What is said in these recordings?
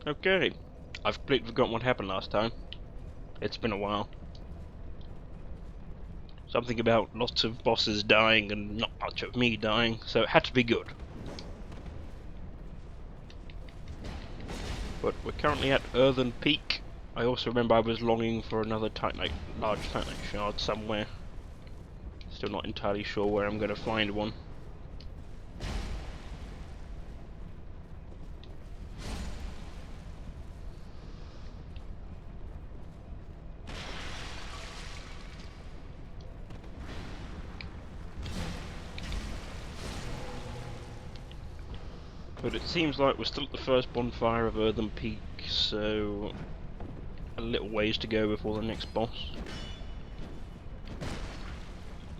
Okay, I've completely forgotten what happened last time. It's been a while. Something about lots of bosses dying and not much of me dying, so it had to be good. But we're currently at Earthen Peak. I also remember I was longing for another large Titanite shard somewhere. Still not entirely sure where I'm going to find one. But it seems like we're still at the first bonfire of Earthen Peak, so a little ways to go before the next boss.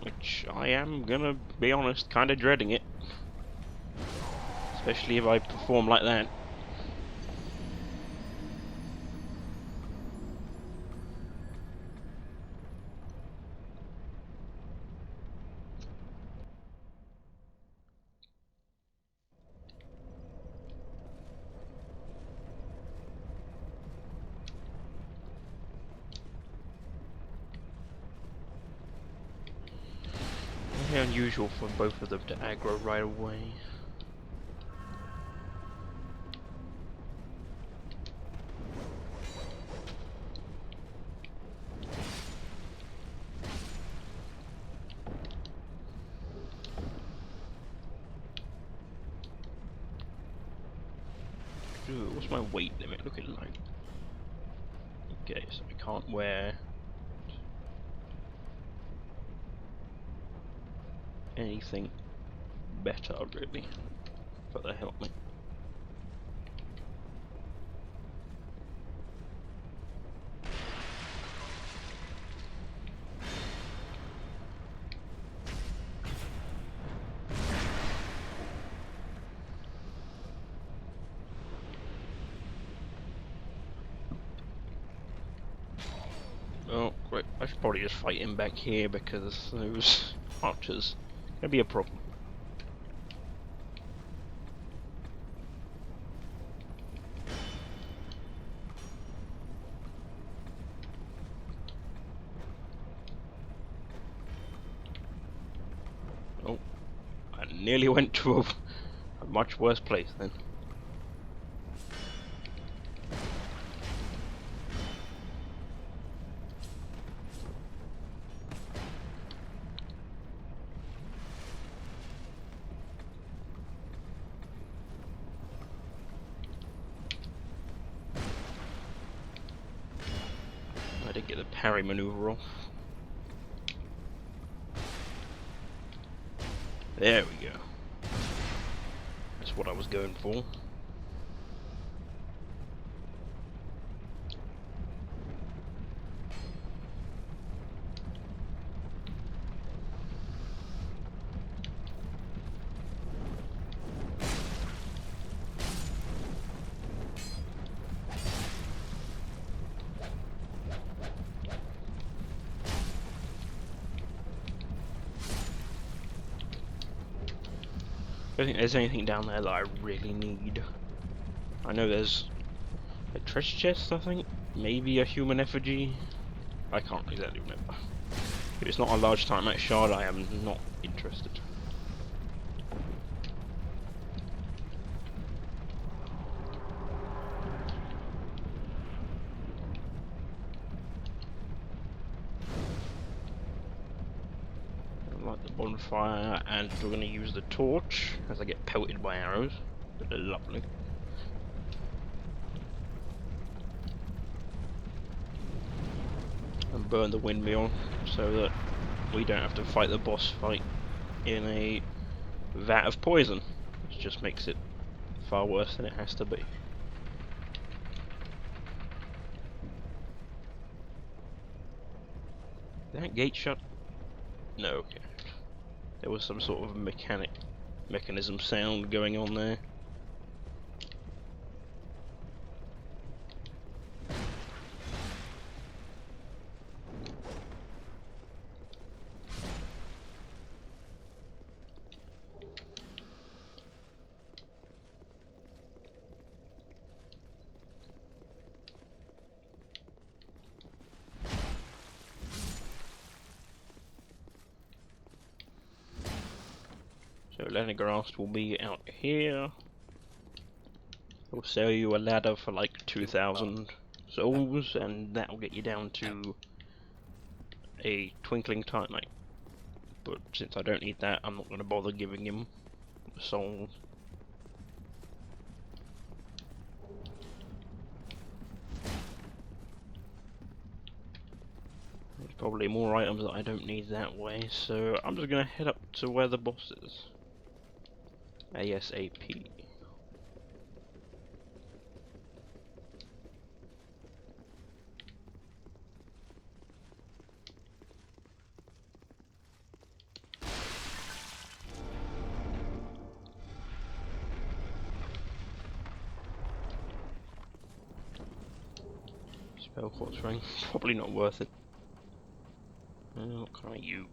Which I am gonna be honest, kinda dreading it. Especially if I perform like that. Very unusual for both of them to aggro right away. Ooh, what's my weight limit looking like? Okay, so I can't wear anything better really for the helmet. Oh, great. I should probably just fight him back here because those archers are gonna be a problem. Oh, I nearly went to a much worse place then. I did get the parry maneuver off. There we go. That's what I was going for. I don't think there's anything down there that I really need. I know there's a treasure chest, I think. Maybe a human effigy. I can't exactly remember. If it's not a large Titanite shard, I am not interested. I like the bonfire, and we're going to use the torch as I get pelted by arrows. But they're lovely. And burn the windmill so that we don't have to fight the boss fight in a vat of poison, which just makes it far worse than it has to be. Is that gate shut? No, okay. There was some sort of mechanism sound going on there. So Lennegrass will be out here. He'll sell you a ladder for like 2,000 souls, and that will get you down to a twinkling titanite. But since I don't need that, I'm not going to bother giving him the souls. There's probably more items that I don't need that way, so I'm just going to head up to where the boss is. ASAP. Spell quartz ring, probably not worth it. What can I use?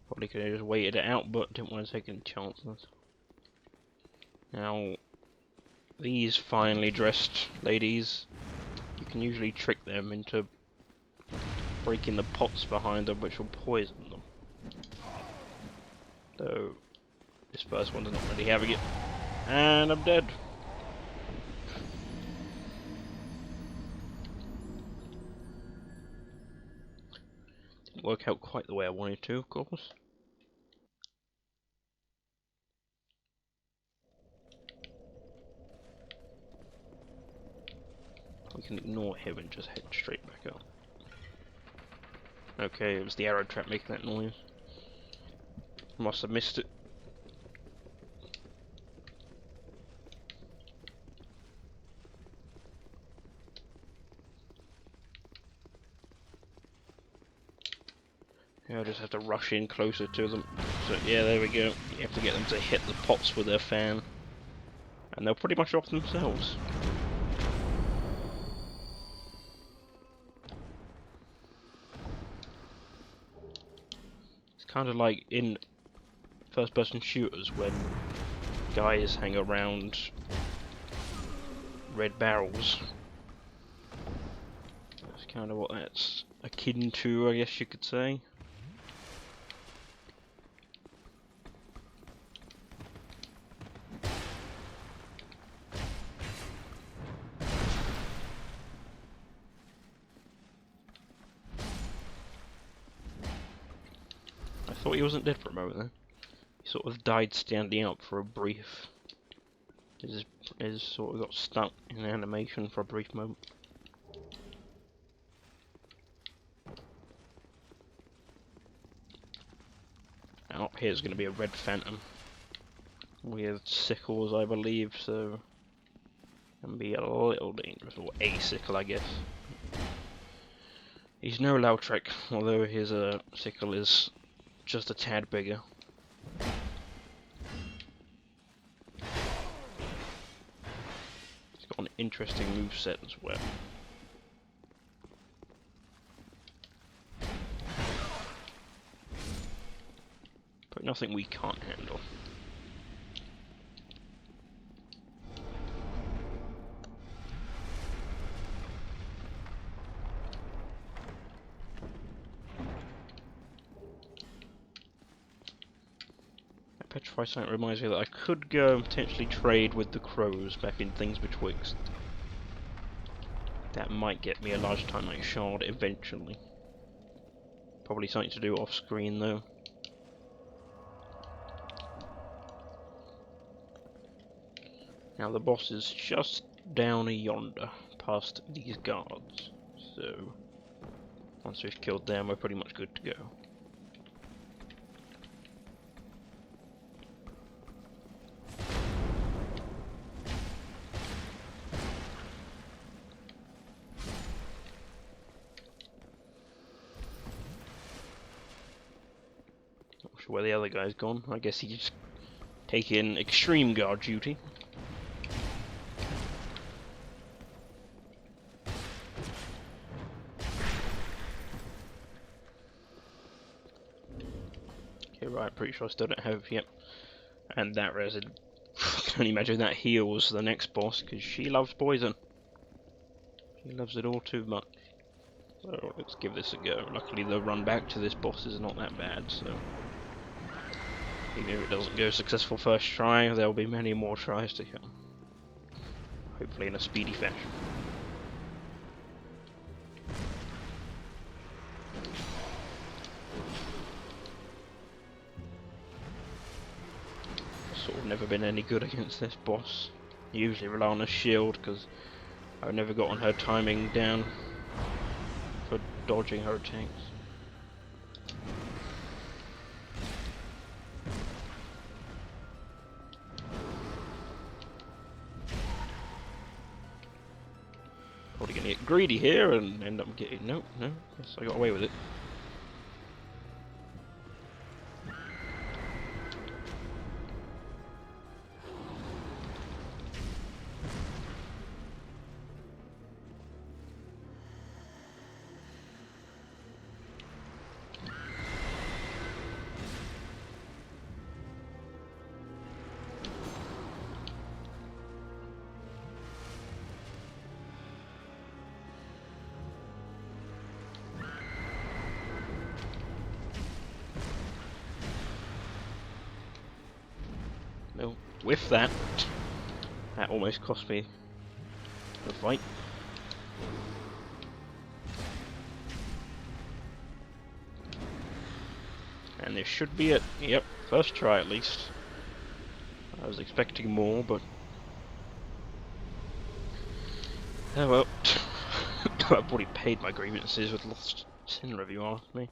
Probably could have just waited it out, but didn't want to take any chances. Now, these finely dressed ladies, you can usually trick them into breaking the pots behind them, which will poison them. Though, this first one's not really having it. And I'm dead. Didn't work out quite the way I wanted to, of course. We can ignore him and just head straight back up. Okay, it was the arrow trap making that noise. Must have missed it. Yeah, I just have to rush in closer to them. So yeah, there we go. You have to get them to hit the pots with their fan. And they'll pretty much off themselves. It's kind of like in first-person shooters when guys hang around red barrels. That's kind of what that's akin to, I guess you could say. I thought he wasn't dead for a moment then. He sort of died standing up for a brief. His sort of got stuck in animation for a brief moment. Now up here's going to be a red phantom with sickles, I believe, so can be a little dangerous, or a sickle, I guess. He's no Lautrec, although his sickle is just a tad bigger. He's got an interesting moveset as well. But nothing we can't handle. Petrify Sight reminds me that I could go and potentially trade with the crows back in Things Betwixt. That might get me a large titanite shard eventually. Probably something to do off screen though. Now the boss is just down yonder, past these guards. So once we've killed them, we're pretty much good to go. Where the other guy's gone. I guess he's taking extreme guard duty. Okay, right, pretty sure I still don't have, yep. And that resin. can only imagine that heals the next boss, because she loves poison. She loves it all too much. So let's give this a go. Luckily the run back to this boss is not that bad, so even if it doesn't go successful first try, there will be many more tries to come. Hopefully in a speedy fashion. Sort of never been any good against this boss. Usually rely on a shield because I've never gotten her timing down for dodging her attacks. Probably gonna get greedy here and end up getting no. Yes, I got away with it. No, with that almost cost me the fight. And this should be it. Yep, first try at least. I was expecting more, but oh well. I've already paid my grievances with Lost Sinner, if you ask me.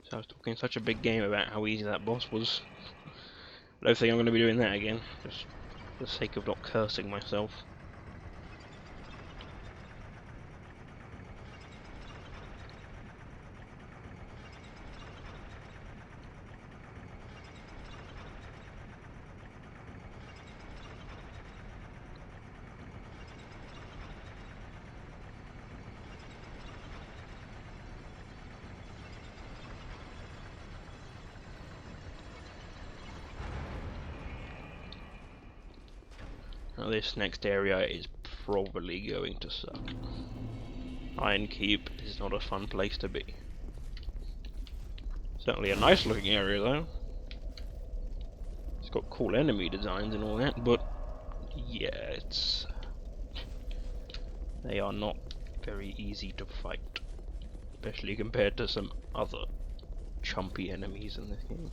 So I was talking such a big game about how easy that boss was. I don't think I'm going to be doing that again, just for the sake of not cursing myself. Now this next area is probably going to suck. Iron Keep is not a fun place to be. Certainly a nice looking area though. It's got cool enemy designs and all that, but yeah, they are not very easy to fight. Especially compared to some other chumpy enemies in this game.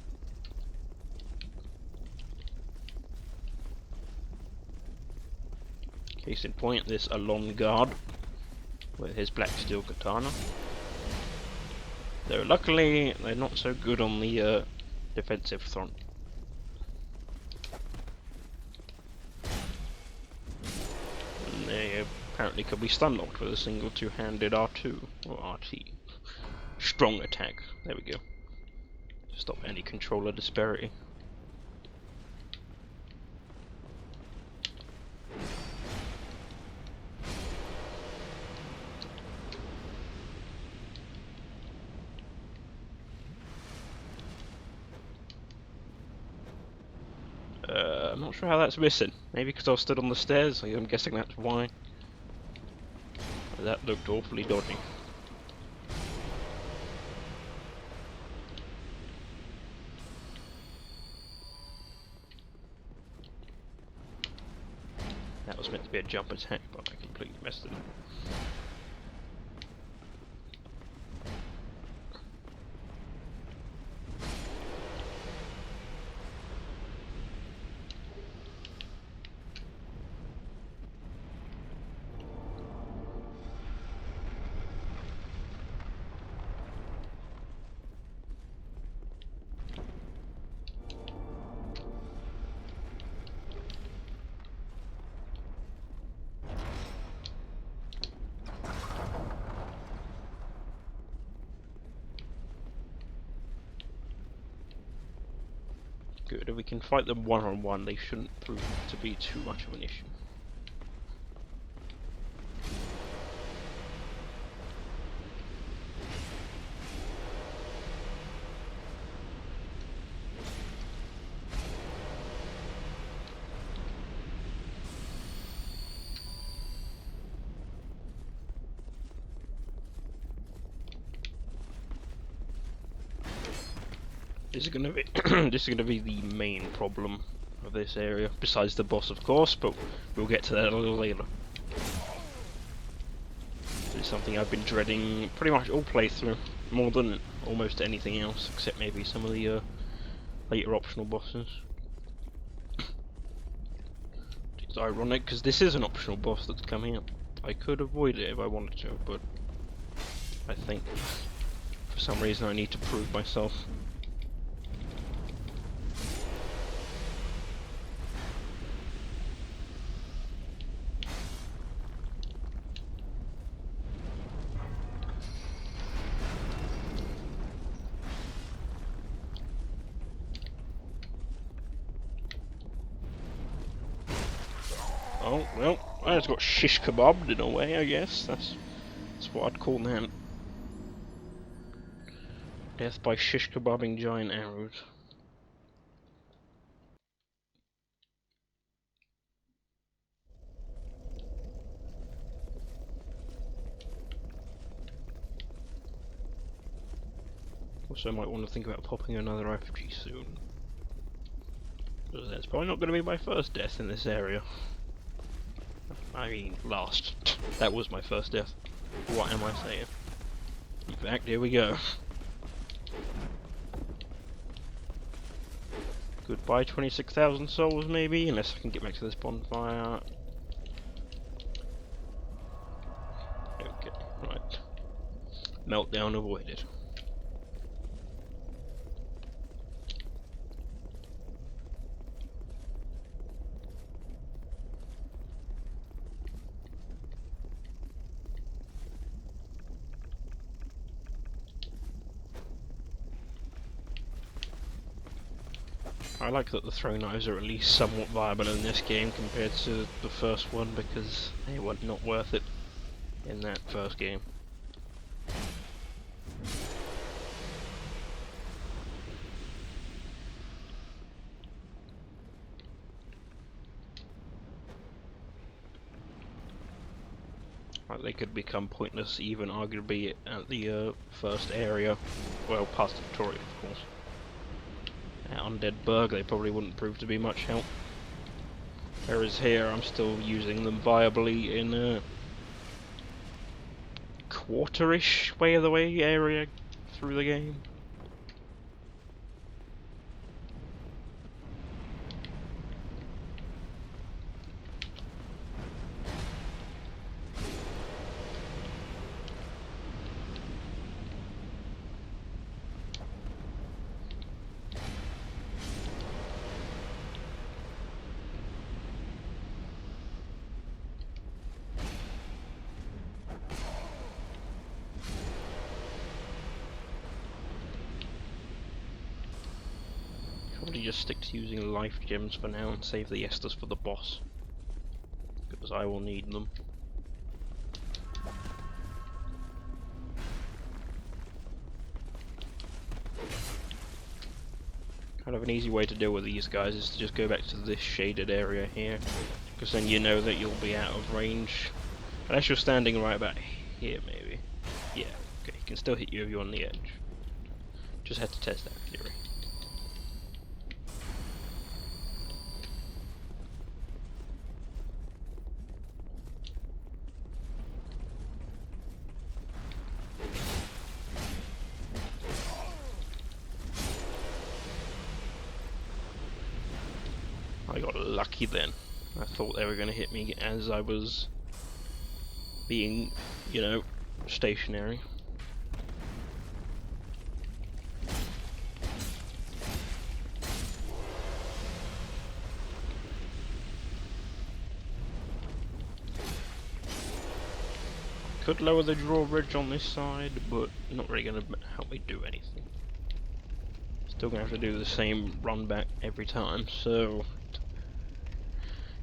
Case in point, this Alon guard with his black steel katana. Though luckily they're not so good on the defensive front. And they apparently can be stun locked with a single two-handed R2 or RT. Strong attack. There we go. To stop any controller disparity. I'm not sure how that's missing. Maybe because I was stood on the stairs. I'm guessing that's why. That looked awfully dodgy. That was meant to be a jump attack, but I completely messed it up. Good, if we can fight them one-on-one, they shouldn't prove to be too much of an issue. This is gonna be this is gonna be the main problem of this area, besides the boss, of course. But we'll get to that a little later. It's something I've been dreading pretty much all playthrough, more than almost anything else, except maybe some of the later optional bosses. It's ironic because this is an optional boss that's coming up. I could avoid it if I wanted to, but I think for some reason I need to prove myself. Oh, well, I just got shish kebabbed in a way, I guess. That's what I'd call that. Death by shish kebabbing giant arrows. Also, I might want to think about popping another RPG soon. Because that's probably not going to be my first death in this area. I mean, last. That was my first death. What am I saying? In fact, here we go. Goodbye 26,000 souls, maybe, unless I can get back to this bonfire. Okay, right. Meltdown avoided. I like that the throw knives are at least somewhat viable in this game compared to the first one, because they were not worth it in that first game. Like, they could become pointless even arguably at the first area, well, past the tutorial of course. At Undead Burg they probably wouldn't prove to be much help. Whereas here I'm still using them viably in a quarter-ish way of the way area through the game. Probably just stick to using life gems for now and save the Estus for the boss, because I will need them. Kind of an easy way to deal with these guys is to just go back to this shaded area here, because then you know that you'll be out of range. Unless you're standing right about here, maybe. Yeah, okay, he can still hit you if you're on the edge. Just had to test that theory. I got lucky then. I thought they were going to hit me as I was being, you know, stationary. Could lower the drawbridge on this side, but not really going to help me do anything. Still going to have to do the same run back every time, so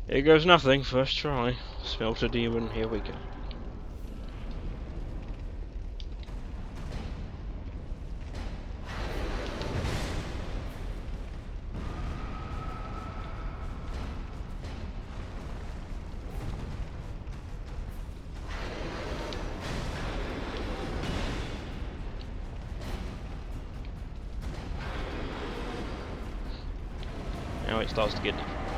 here goes nothing. First try. Smelter demon, here we go. Now it starts to get difficult.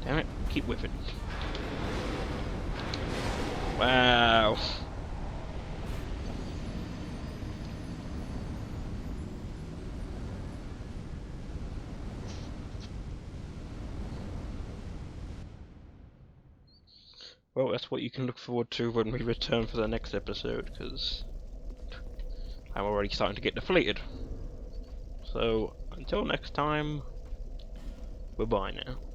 Damn it, keep whiffing. Wow. Well, that's what you can look forward to when we return for the next episode, because I'm already starting to get deflated. So, until next time, goodbye now.